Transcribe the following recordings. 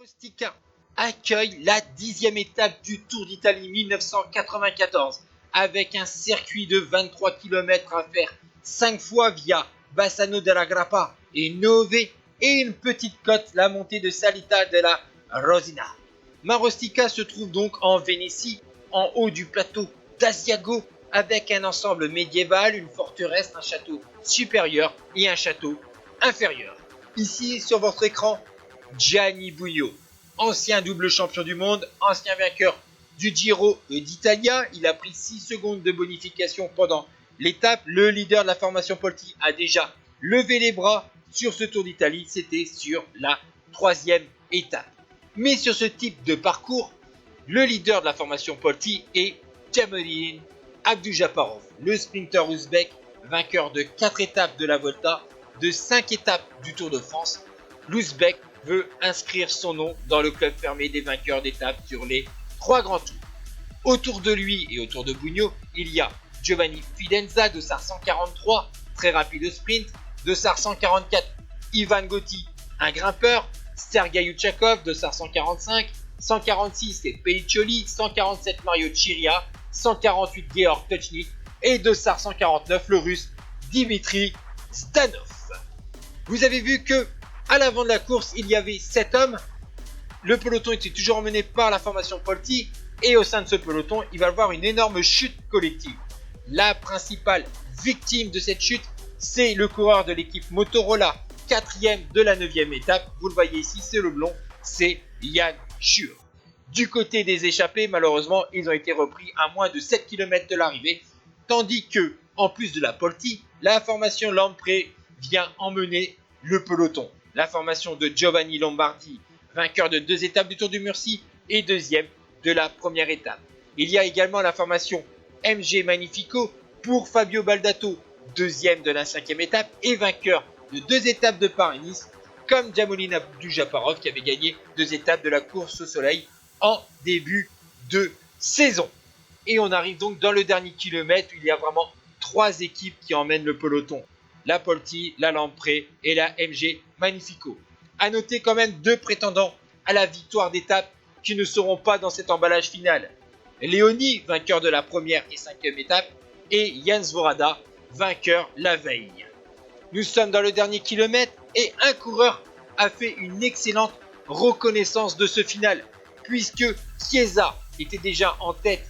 Rustica accueille la 10e étape du Tour d'Italie 1994 avec un circuit de 23 km à faire 5 fois via Bassano della Grappa et Nové et une petite côte, la montée de Salita della Rosina. Marostica se trouve donc en Vénétie, en haut du plateau d'Asiago, avec un ensemble médiéval, une forteresse, un château supérieur et un château inférieur. Ici, sur votre écran, Gianni Bugno, ancien double champion du monde, ancien vainqueur du Giro d'Italia. Il a pris 6 secondes de bonification pendant l'étape. Le leader de la formation Polti a déjà levé les bras sur ce Tour d'Italie. C'était sur la 3e étape. Mais sur ce type de parcours, le leader de la formation Polti est Djamolin Abdoujaparov, le sprinter ouzbek, vainqueur de 4 étapes de la Volta, de 5 étapes du Tour de France. L'Ouzbek veut inscrire son nom dans le club fermé des vainqueurs d'étapes sur les 3 grands tours. Autour de lui et autour de Bugno, il y a Giovanni Fidenza de SAR 143, très rapide au sprint, de SAR 144, Ivan Gotti, un grimpeur, Sergei Uchakov de SAR 145, 146 c'est Pelliccioli, 147 Mario Chiria, 148 Georg Touchnik et de SAR 149 le russe Dimitri Zdanov. Vous avez vu que à l'avant de la course, il y avait 7 hommes. Le peloton était toujours emmené par la formation Polti. Et au sein de ce peloton, il va y avoir une énorme chute collective. La principale victime de cette chute, c'est le coureur de l'équipe Motorola, 4e de la 9e étape. Vous le voyez ici, c'est le blond, c'est Yann Schur. Du côté des échappés, malheureusement, ils ont été repris à moins de 7 km de l'arrivée. Tandis que, en plus de la Polti, la formation Lamprey vient emmener le peloton. La formation de Giovanni Lombardi, vainqueur de 2 étapes du Tour du Murcie et 2e de la première étape. Il y a également la formation MG Magnifico pour Fabio Baldato, 2e de la 5e étape et vainqueur de 2 étapes de Paris-Nice, comme Djamolin Abdoujaparov qui avait gagné 2 étapes de la course au soleil en début de saison. Et on arrive donc dans le dernier kilomètre où il y a vraiment 3 équipes qui emmènent le peloton. La Polti, la Lamprey et la MG Magnifico. A noter quand même 2 prétendants à la victoire d'étape qui ne seront pas dans cet emballage final. Léoni, vainqueur de la première et 5e étape, et Jan Svorada, vainqueur la veille. Nous sommes dans le dernier kilomètre et un coureur a fait une excellente reconnaissance de ce final, puisque Chiesa était déjà en tête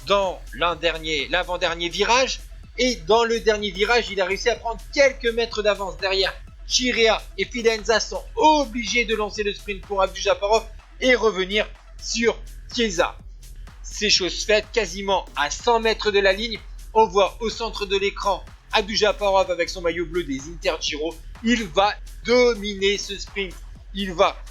dans l'avant-dernier virage. Et dans le dernier virage, il a réussi à prendre quelques mètres d'avance derrière. Chiria et Fidenza sont obligés de lancer le sprint pour Abdoujaparov et revenir sur Chiesa. C'est chose faite, quasiment à 100 mètres de la ligne. On voit au centre de l'écran Abdoujaparov avec son maillot bleu des Intergiro. Il va dominer ce sprint. Il va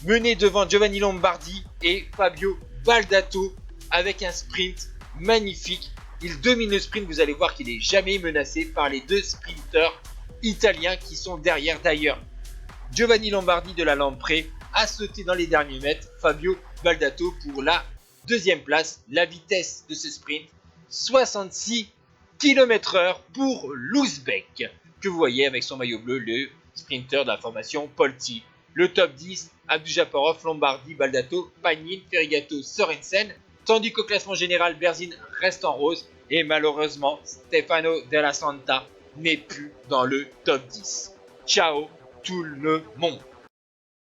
mener devant Giovanni Lombardi et Fabio Baldato avec un sprint magnifique. Il domine le sprint, vous allez voir qu'il n'est jamais menacé par les 2 sprinteurs italiens qui sont derrière. D'ailleurs, Giovanni Lombardi de la Lamprey a sauté dans les derniers mètres Fabio Baldato pour la 2e place. La vitesse de ce sprint, 66 km/h pour l'Ouzbek, que vous voyez avec son maillot bleu, le sprinter de la formation Polti. Le top 10, Abdoujaparov, Lombardi, Baldato, Pagnin, Ferrigato, Sorensen. Tandis qu'au classement général, Berzin reste en rose et malheureusement, Stefano Della Santa n'est plus dans le top 10. Ciao tout le monde!